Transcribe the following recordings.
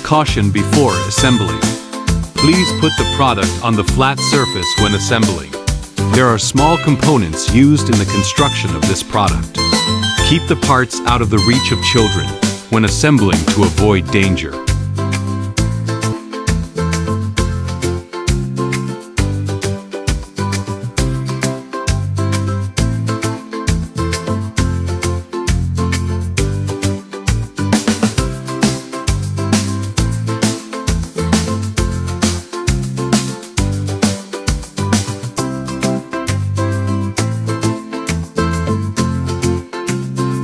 Caution before assembling. Please put the product on the flat surface when assembling. There are small components used in the construction of this product. Keep the parts out of the reach of children when assembling to avoid danger.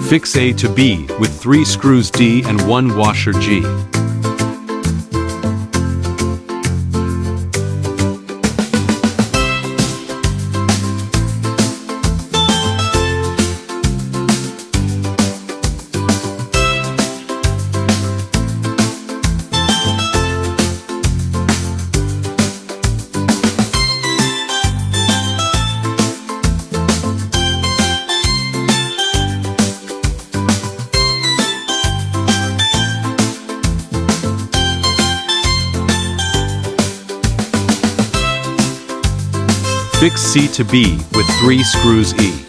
Fix A to B with 3 screws D and 1 washer G. Fix C to B with 3 screws E.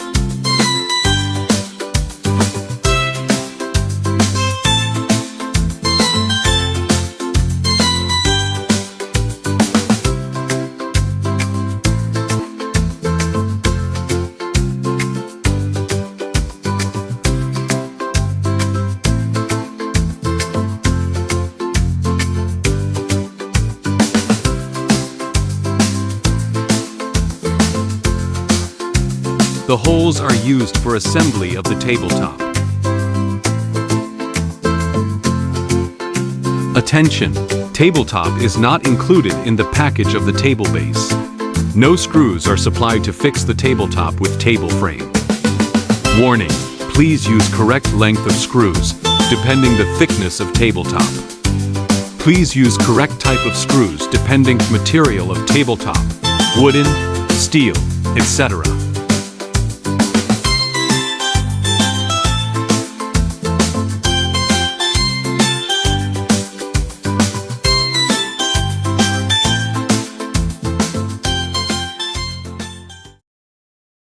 The holes are used for assembly of the tabletop. Attention! Tabletop is not included in the package of the table base. No screws are supplied to fix the tabletop with table frame. Warning! Please use correct length of screws, depending the thickness of tabletop. Please use correct type of screws depending material of tabletop, wooden, steel, etc.